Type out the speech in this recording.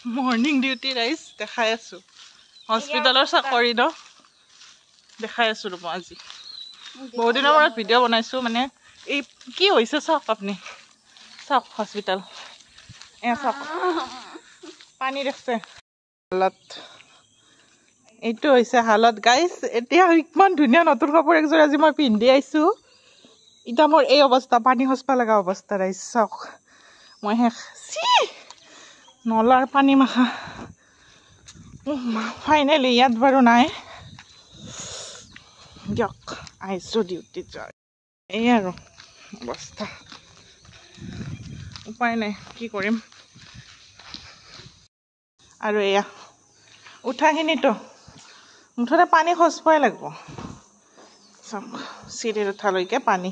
morning duty ৰাইজ দেখাই আছো হস্পিটেলৰ চাকৰি ন দেখাই আছো ৰ'ব আজি বহুত দিনৰ পৰা ভিডিঅ' বনাইছো মানে এই কি হৈছে চাওক আপুনি চাওক হস্পিটেল এয়া চাওক পানী দেখছে হালত এইটো হৈছে হালত গাইজ এতিয়া ইমান ধুনীয়া নতুন কাপোৰ একযোৰ আজি মই পিন্ধি আহিছো এতিয়া মোৰ এই অৱস্থা পানী খচবা লগা অৱস্থা ৰাইজ চাওক মই শেষ নলাৰ পানী মাখা ফাইনেলি ইয়াত বাৰু নাই দিয়ক আহিছোঁ ডিউটিত যোৱা এই আৰু অৱস্থা উপায় নাই কি কৰিম আৰু এয়া উঠাখিনিতো মুঠতে পানী খচবাই লাগিব চাওক চিৰিৰ উঠালৈকে পানী